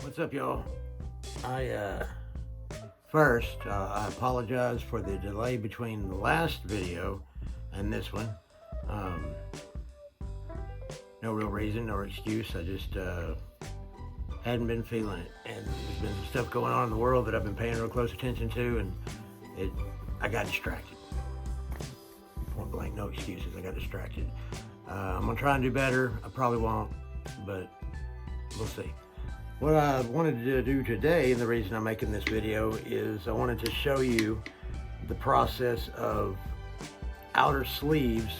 What's up, y'all? First, I apologize for the delay between the last video and this one. No real reason or excuse. I just hadn't been feeling it, and there's been some stuff going on in the world that I've been paying real close attention to, and I got distracted. Point blank, no excuses. I got distracted. I'm gonna try and do better. I probably won't, but we'll see. What I wanted to do today, and the reason I'm making this video, is I wanted to show you the process of outer sleeves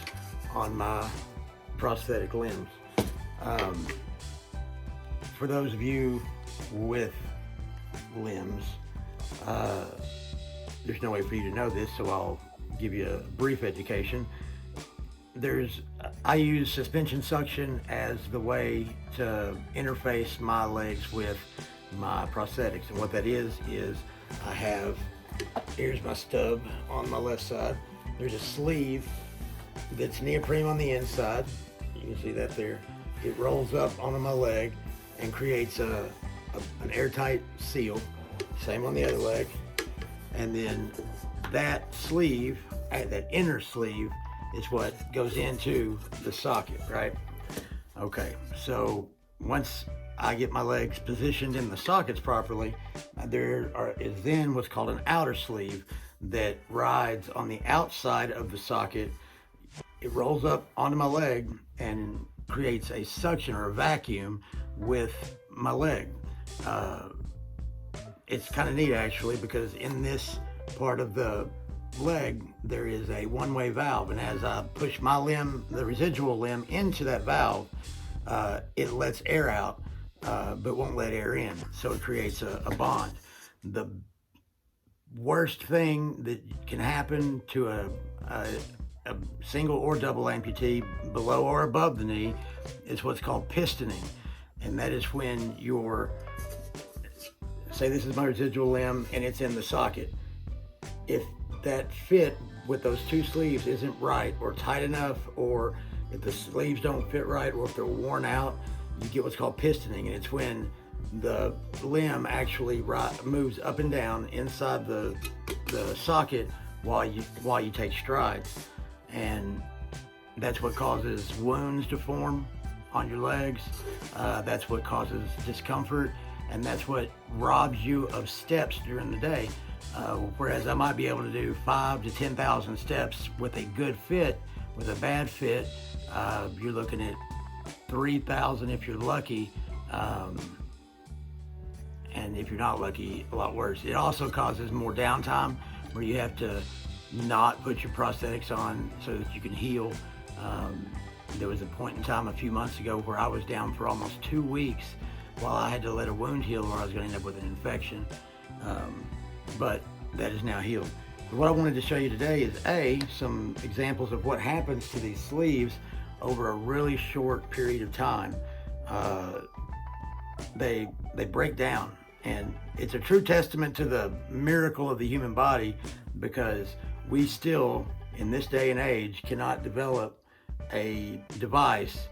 on my prosthetic limbs. For those of you with limbs, there's no way for you to know this, so I'll give you a brief education. I use suspension suction as the way to interface my legs with my prosthetics. And what that is here's my stub on my left side. There's a sleeve that's neoprene on the inside. You can see that there. It rolls up onto my leg and creates an airtight seal. Same on the other leg. And then that sleeve, that inner sleeve, is what goes into the socket, right? Okay, so once I get my legs positioned in the sockets properly, there is then what's called an outer sleeve that rides on the outside of the socket. It rolls up onto my leg and creates a suction or a vacuum with my leg. It's kind of neat actually, because in this part of the leg there is a one-way valve, and as I push my limb, the residual limb, into that valve, it lets air out but won't let air in, so it creates a bond. The worst thing that can happen to a single or double amputee below or above the knee is what's called pistoning, and that is when say this is my residual limb and it's in the socket. If that fit with those two sleeves isn't right or tight enough, or if the sleeves don't fit right, or if they're worn out, you get what's called pistoning, and it's when the limb actually moves up and down inside the socket while you take strides, and that's what causes wounds to form on your legs. That's what causes discomfort, and that's what robs you of steps during the day. Whereas I might be able to do 5,000 to 10,000 steps with a good fit. With a bad fit, you're looking at 3,000 if you're lucky, and if you're not lucky, a lot worse. It also causes more downtime, where you have to not put your prosthetics on so that you can heal. There was a point in time a few months ago where I was down for almost 2 weeks while I had to let a wound heal, or I was going to end up with an infection. But that is now healed. So what I wanted to show you today is some examples of what happens to these sleeves over a really short period of time. They break down, and it's a true testament to the miracle of the human body, because we still, in this day and age, cannot develop a device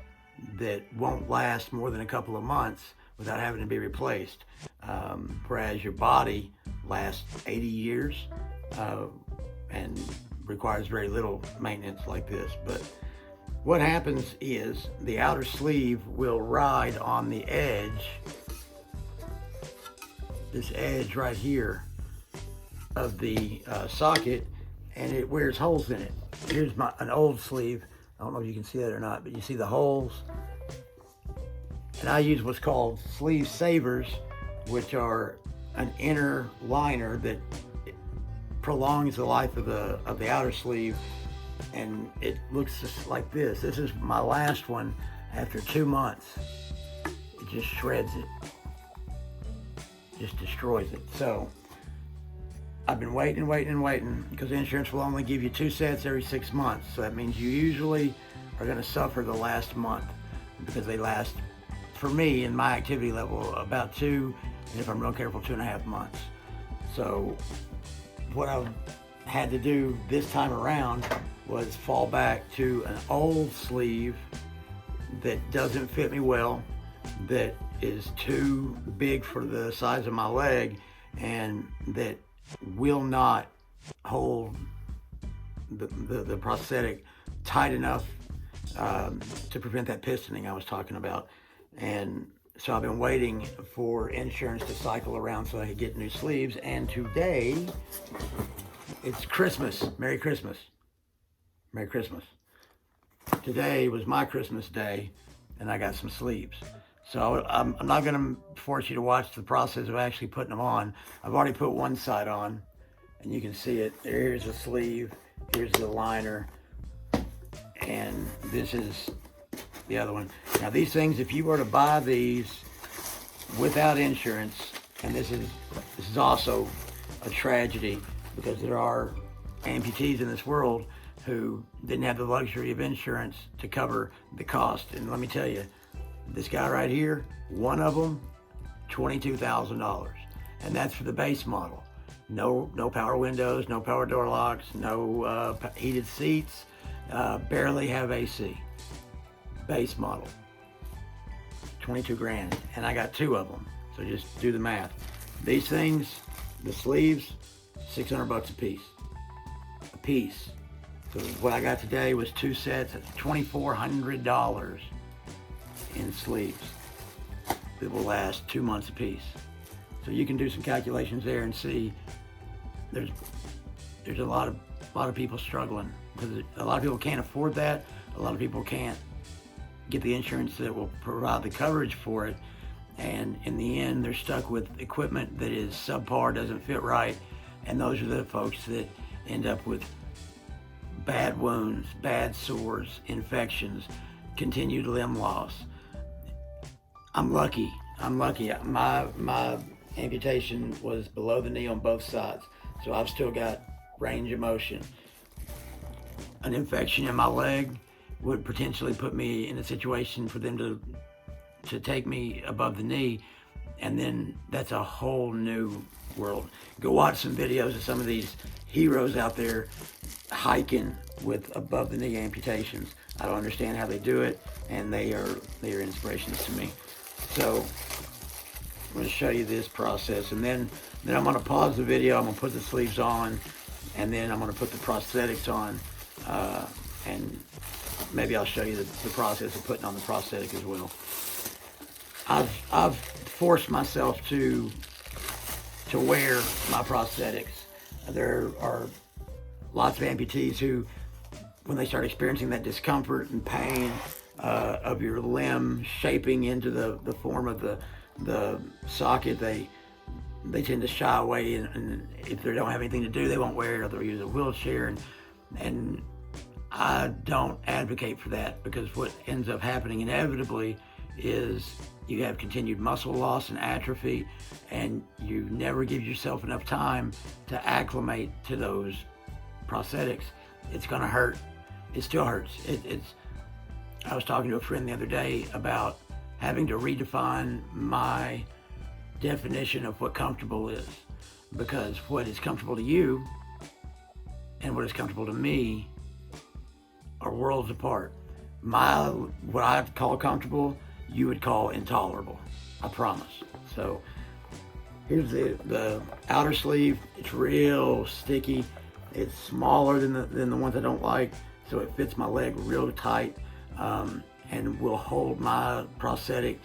that won't last more than a couple of months without having to be replaced. Whereas your body lasts 80 years and requires very little maintenance like this. But what happens is the outer sleeve will ride on the edge, this edge right here of the socket, and it wears holes in it. Here's an old sleeve. I don't know if you can see that or not, but you see the holes. And I use what's called sleeve savers, which are an inner liner that prolongs the life of the outer sleeve, and it looks just like this. This is my last one after 2 months. It just shreds it, just destroys it. So I've been waiting, because insurance will only give you 2 sets every 6 months. So that means you usually are going to suffer the last month, because they last, for me, in my activity level, about 2, and if I'm real careful, 2.5 months. So what I've had to do this time around was fall back to an old sleeve that doesn't fit me well, that is too big for the size of my leg, and that will not hold the prosthetic tight enough to prevent that pistoning I was talking about. And so I've been waiting for insurance to cycle around so I could get new sleeves. And today, it's Christmas. Merry Christmas. Merry Christmas. Today was my Christmas day, and I got some sleeves. So I'm not going to force you to watch the process of actually putting them on. I've already put one side on, and you can see it. Here's the sleeve, here's the liner, and this is the other one. Now these things, if you were to buy these without insurance, and this is also a tragedy, because there are amputees in this world who didn't have the luxury of insurance to cover the cost. And let me tell you, this guy right here, one of them, $22,000. And that's for the base model. No power windows, no power door locks, no heated seats, barely have AC. Base model, 22 grand. And I got two of them. So just do the math. These things, the sleeves, $600 a piece. A piece. So what I got today was two sets at $2,400 in sleeves that will last 2 months a piece. So you can do some calculations there and see there's a lot of people struggling, because a lot of people can't afford that. A lot of people can't get the insurance that will provide the coverage for it. And in the end, they're stuck with equipment that is subpar, doesn't fit right. And those are the folks that end up with bad wounds, bad sores, infections, continued limb loss. I'm lucky. My amputation was below the knee on both sides, so I've still got range of motion. An infection in my leg would potentially put me in a situation for them to take me above the knee, and then that's a whole new world. Go watch some videos of some of these heroes out there hiking with above the knee amputations. I don't understand how they do it, and they are inspirations to me. So I'm going to show you this process, and then I'm going to pause the video. I'm going to put the sleeves on, and then I'm going to put the prosthetics on, and maybe I'll show you the process of putting on the prosthetic as well. I've forced myself to wear my prosthetics. There are lots of amputees who, when they start experiencing that discomfort and pain of your limb shaping into the form of the socket, they tend to shy away, and if they don't have anything to do, they won't wear it, or they'll use a wheelchair. And I don't advocate for that, because what ends up happening inevitably is you have continued muscle loss and atrophy, and you never give yourself enough time to acclimate to those prosthetics. It's gonna hurt. It still hurts. I was talking to a friend the other day about having to redefine my definition of what comfortable is, because what is comfortable to you and what is comfortable to me are worlds apart. What I call comfortable, you would call intolerable. I promise. So here's the outer sleeve. It's real sticky. It's smaller than the ones I don't like, so it fits my leg real tight, and will hold my prosthetic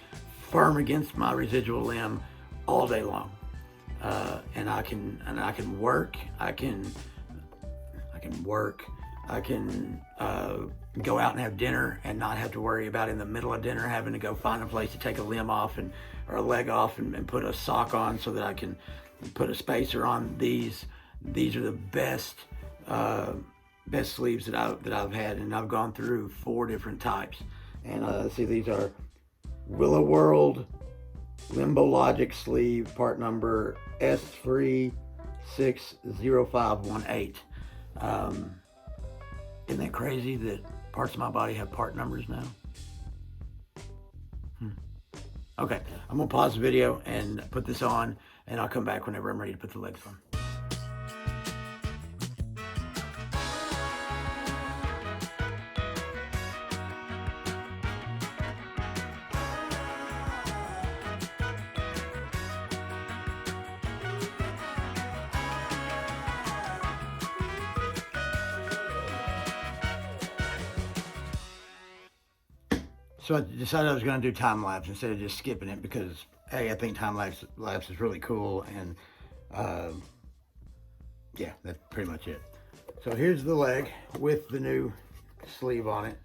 firm against my residual limb all day long. And I can work. I can go out and have dinner and not have to worry about in the middle of dinner having to go find a place to take a limb off or a leg off and put a sock on so that I can put a spacer on. These are the best sleeves that I've had, and I've gone through 4 different types. And see, these are Willow World Limbo Logic sleeve, part number S360518. Isn't that crazy that parts of my body have part numbers now? Okay, I'm gonna pause the video and put this on, and I'll come back whenever I'm ready to put the legs on. So I decided I was going to do time lapse instead of just skipping it because, hey, I think time lapse is really cool, and uh, yeah, that's pretty much it. So here's the leg with the new sleeve on it,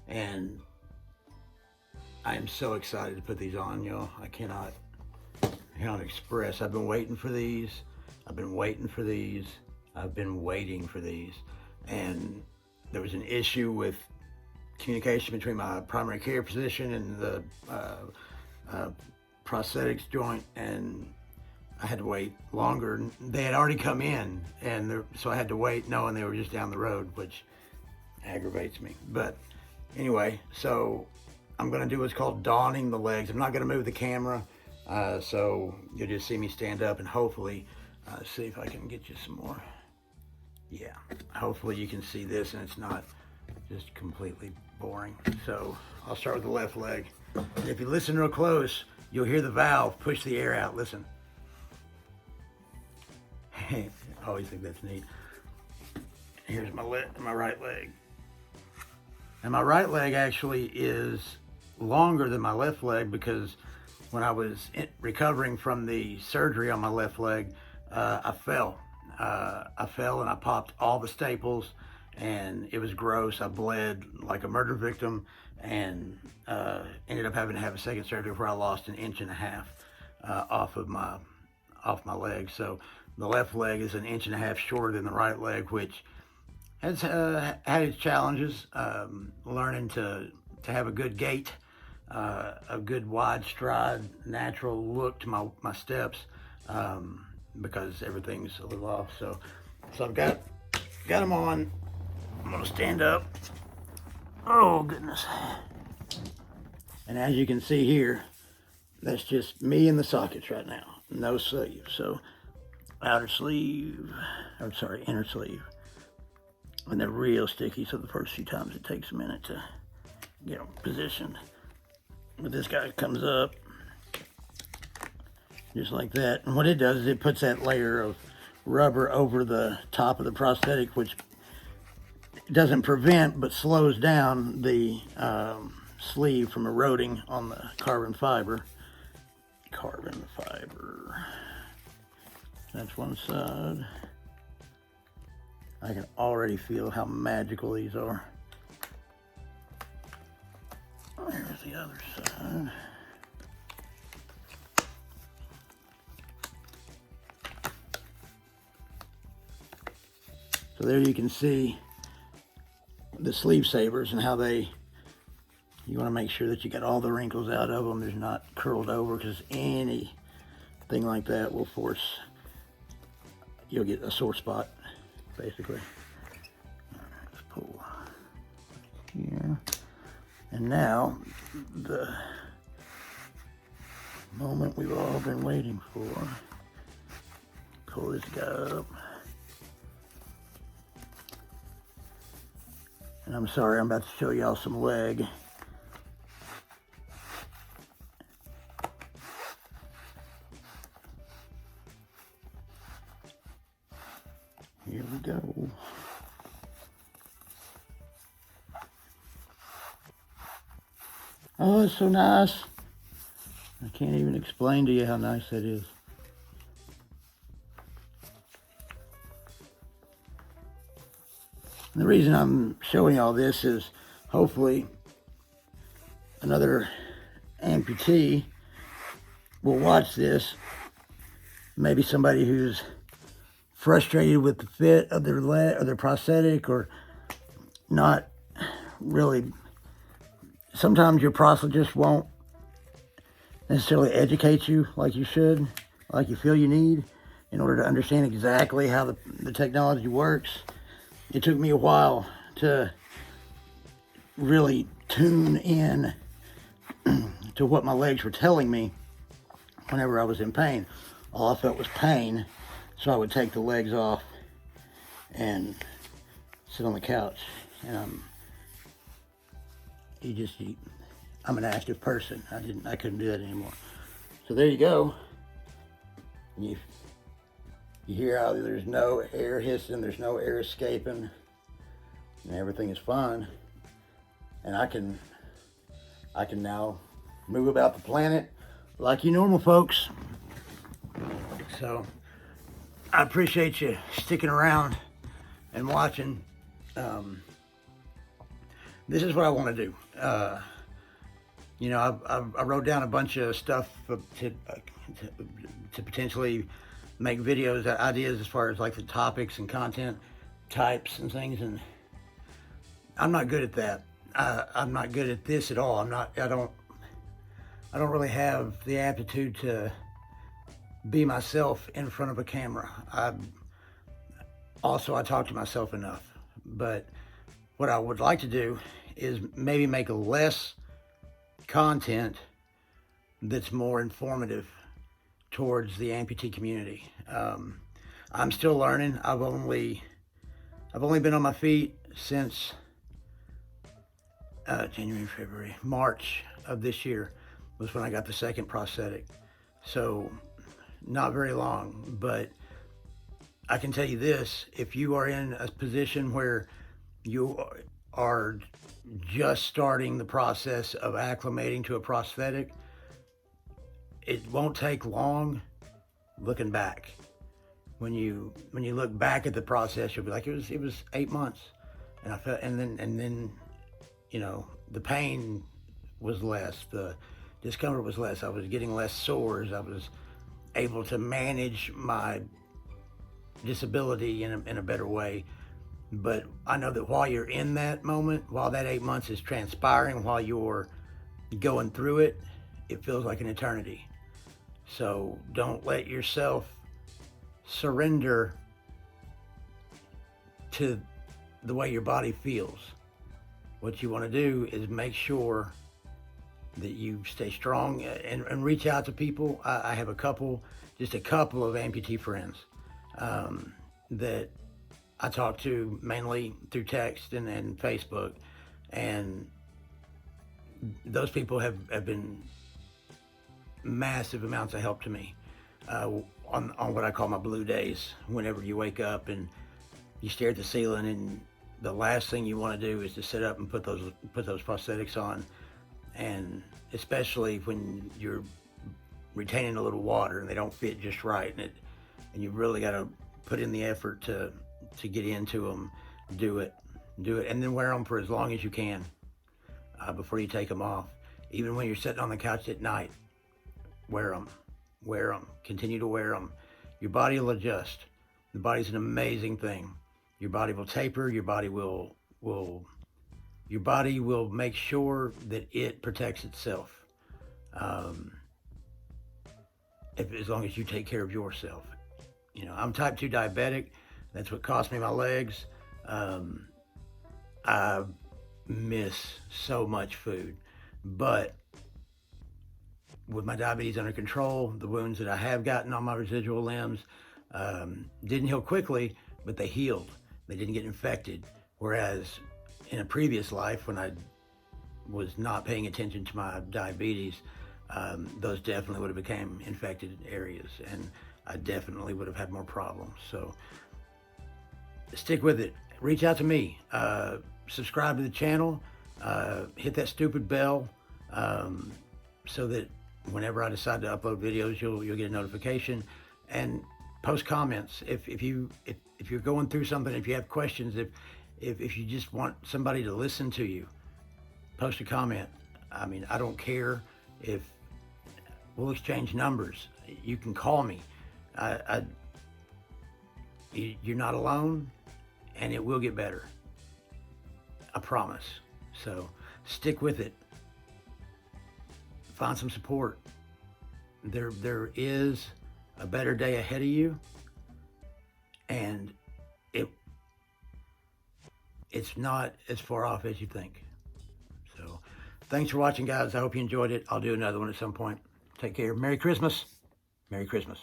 and I am so excited to put these on, y'all. I cannot express. I've been waiting for these. I've been waiting for these. I've been waiting for these, and there was an issue with communication between my primary care physician and the prosthetics joint, and I had to wait longer. They had already come in, and so I had to wait knowing they were just down the road, which aggravates me. But anyway, so I'm going to do what's called donning the legs. I'm not going to move the camera, so you'll just see me stand up and hopefully see if I can get you some more. Yeah, hopefully you can see this and it's not just completely boring. So I'll start with the left leg. And if you listen real close, you'll hear the valve push the air out. Listen. I always think that's neat. Here's my right leg. And my right leg actually is longer than my left leg because when I was recovering from the surgery on my left leg, I fell. I fell and I popped all the staples, and it was gross. I bled like a murder victim, and ended up having to have a second surgery where I lost 1.5 inches off my leg. So the left leg is 1.5 inches shorter than the right leg, which has had its challenges. Learning to have a good gait, a good wide stride, natural look to my steps, because everything's a little off. So I've got them on. I'm gonna stand up. Oh goodness. And as you can see here, that's just me in the sockets right now. No sleeve. So inner sleeve. And they're real sticky, so the first few times it takes a minute to get them positioned. But this guy comes up just like that. And what it does is it puts that layer of rubber over the top of the prosthetic, which doesn't prevent but slows down the sleeve from eroding on the carbon fiber. That's one side. I can already feel how magical these are. There's the other side. So there you can see the sleeve savers and how you want to make sure that you got all the wrinkles out of them. There's not curled over, because anything like that will force, you'll get a sore spot, basically. All right, let's pull here. And now, the moment we've all been waiting for. Pull this guy up. And I'm sorry, I'm about to show y'all some leg. Here we go. Oh, it's so nice. I can't even explain to you how nice that is. And the reason I'm showing all this is hopefully another amputee will watch this. Maybe somebody who's frustrated with the fit of their leg or their prosthetic, or not really. Sometimes your prosthetist won't necessarily educate you like you should, like you feel you need, in order to understand exactly how the technology works. It took me a while to really tune in to what my legs were telling me whenever I was in pain. All I felt was pain, so I would take the legs off and sit on the couch. And I'm an active person. I couldn't do that anymore. So there you go. You hear how there's no air hissing, there's no air escaping, and everything is fine. And I can I can now move about the planet like you normal folks. So I appreciate you sticking around and watching. This is what I want to do. You know, I wrote down a bunch of stuff to potentially make videos, ideas as far as like the topics and content types and things, and I'm not good at that. I'm not good at this at all. I don't really have the aptitude to be myself in front of a camera. I talk to myself enough, but what I would like to do is maybe make less content that's more informative towards the amputee community. I'm still learning. I've only been on my feet since January, February, March of this year was when I got the second prosthetic. So not very long, but I can tell you this: if you are in a position where you are just starting the process of acclimating to a prosthetic, it won't take long looking back. When you look back at the process, you'll be like, it was 8 months, and I felt, and then you know, the pain was less, the discomfort was less, I was getting less sores, I was able to manage my disability in a better way. But I know that while you're in that moment, while that 8 months is transpiring, while you're going through it, it feels like an eternity. So don't let yourself surrender to the way your body feels. What you want to do is make sure that you stay strong and reach out to people. I have just a couple of amputee friends that I talk to mainly through text and Facebook, and those people have been massive amounts of help to me on what I call my blue days. Whenever you wake up and you stare at the ceiling, and the last thing you want to do is to sit up and put those prosthetics on, and especially when you're retaining a little water and they don't fit just right, and you really got to put in the effort to get into them. Do it, and then wear them for as long as you can before you take them off. Even when you're sitting on the couch at night, wear them, continue to wear them. Your body will adjust. The body's an amazing thing. Your body will taper, your body will make sure that it protects itself. As long as you take care of yourself. You know, I'm type 2 diabetic. That's what cost me my legs. I miss so much food, but with my diabetes under control, the wounds that I have gotten on my residual limbs didn't heal quickly, but they healed. They didn't get infected. Whereas in a previous life, when I was not paying attention to my diabetes, those definitely would have become infected areas, and I definitely would have had more problems. So stick with it. Reach out to me. Subscribe to the channel. Hit that stupid bell so that whenever I decide to upload videos, you'll get a notification. And post comments if you're going through something. If you have questions, if you just want somebody to listen to you, post a comment. I mean, I don't care if we'll exchange numbers. You can call me. You're not alone, and it will get better. I promise. So stick with it. Find some support. There is a better day ahead of you, and it's not as far off as you think. So thanks for watching, guys. I hope you enjoyed it. I'll do another one at some point. Take care. Merry Christmas. Merry Christmas.